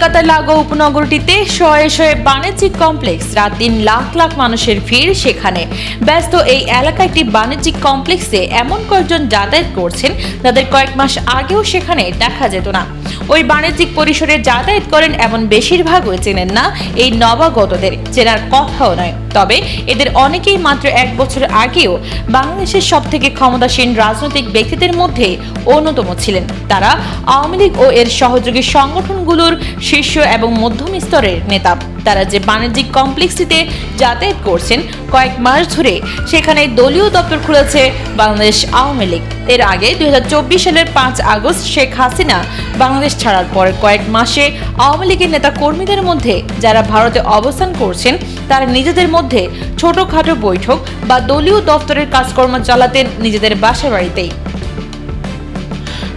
কলকাতার লাগোয়া উপনগরটিতে শয়ে শয়ে বাণিজ্যিক কমপ্লেক্স, রাত দিন লাখ লাখ মানুষের ভিড় সেখানে। ব্যস্ত এই এলাকা একটি বাণিজ্যিক কমপ্লেক্সে এমন কয়েকজন যাতায়াত করছেন যাদের কয়েক মাস আগেও সেখানে দেখা যেত না। ওই বাণিজ্যিক পরিসরে যাতায়াত করেন এমন বেশিরভাগই চেনেন না এই নবাগতদের, চেনার কথাও নয়। তবে এদের অনেকেই মাত্র 1 বছর আগেও বাংলাদেশের সবথেকে ক্ষমতাসীন রাজনৈতিক ব্যক্তিদের মধ্যে অন্যতম ছিলেন। তারা আওয়ামী লীগ ও এর সহযোগী সংগঠনগুলোর শীর্ষ এবং মধ্যম স্তরের নেতা। তারা যে বাণিজ্যিক কমপ্লেক্সটিতে যাতায়াত করছেন কয়েক মাস ধরে, সেখানে দলীয় দপ্তর খুলেছে বাংলাদেশ আওয়ামী লীগ। এর আগে 2024 সালের 5 আগস্ট শেখ হাসিনা বাংলাদেশ ছাড়ার পর কয়েক মাসে আওয়ামী লীগের নেতা কর্মীদের মধ্যে যারা ভারতে অবস্থান করছেন তারা নিজেদের মধ্যে ছোটখাটো বৈঠক বা দলীয় দপ্তরের কাজকর্ম চালাতেন নিজেদের বাসা বাড়িতেই।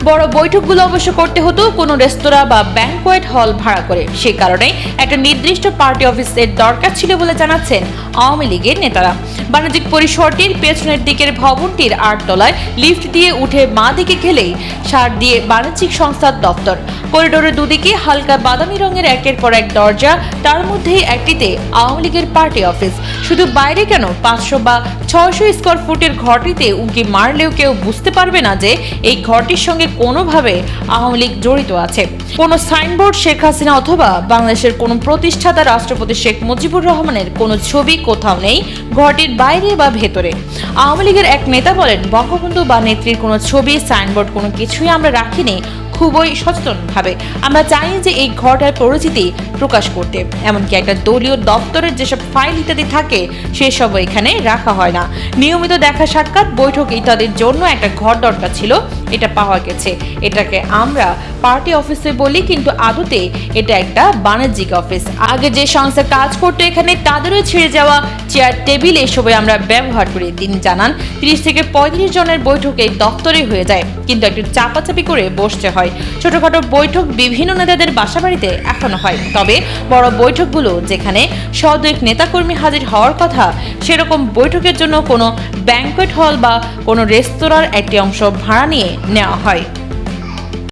বড় বৈঠকগুলো অবশ্য করতে হতো কোনো রেস্তোরাঁ বা ব্যাংকোয়েট হল ভাড়া করে। সে কারণে একটা নির্দিষ্ট পার্টি অফিসের দরকার ছিল বলে জানাচ্ছেন আওয়ামী লীগের নেতারা। বাণিজ্যিক পরিসরটির পেছনের দিকের ভবনটির 8 তলায় লিফট দিয়ে উঠে বাঁ দিকে গেলেই সার দিয়ে বাণিজ্যিক সংস্থার দপ্তর। করিডোরের দুদিকে হালকা বাদামি রঙের একের পর এক দরজা, তার মধ্যেই একটিতে আওয়ামী লীগের পার্টি অফিস। শুধু বাইরে কেন, 500 বা 600 স্কয়ার ফুটের ঘরটিতে উঁকি মারলেও কেউ বুঝতে পারবে না যে এই ঘরটির সঙ্গে কোনোভাবে আওয়ামী লীগ জড়িত আছে। কোনো সাইনবোর্ড শেখ হাসিনা অথবা বাংলাদেশের কোনো প্রতিষ্ঠাতা রাষ্ট্রপতি শেখ মুজিবুর রহমানের কোনো ছবি কোথাও নেই ঘরটির বাইরে বা ভেতরে। আওয়ামী লীগের এক নেতা বলেন, বঙ্গবন্ধু বা নেত্রীর কোনো ছবি, সাইনবোর্ড কোনো কিছুই আমরা রাখিনি খুবই সচেতনভাবে। আমরা চাই যে এই ঘরটার পরিচিতি প্রকাশ করতে। এমনকি একটা দলীয় দপ্তরের যেসব ফাইল ইত্যাদি থাকে সেসব এখানে রাখা হয় না। নিয়মিত দেখা সাক্ষাৎ, বৈঠক ইত্যাদির জন্য একটা ঘর দরকার ছিল, এটা পাওয়া গেছে। এটাকে আমরা পার্টি অফিসে বলি, কিন্তু আদতে এটা একটা বাণিজ্যিক অফিস। আগে যে সংস্থা কাজ করতো এখানে তাদেরও ছেড়ে যাওয়া চেয়ার টেবিল এসবে আমরা ব্যবহার করি। তিনি জানান, 30 থেকে 35 জনের বৈঠক এই দপ্তরে হয়ে যায়, কিন্তু একটু চাপাচাপি করে বসতে হয়। ছোটখাটো বৈঠক বিভিন্ন নেতাদের বাসাবাড়িতে এখনো হয়। তবে বড় বৈঠকগুলো যেখানে 100 নেতাকর্মী হাজির হওয়ার কথা, সেরকম বৈঠকের জন্য কোনো ব্যাংকোয়েট হল বা কোনো রেস্তোরাঁর একটি অংশ ভাড়া নিয়ে নেওয়া হয়।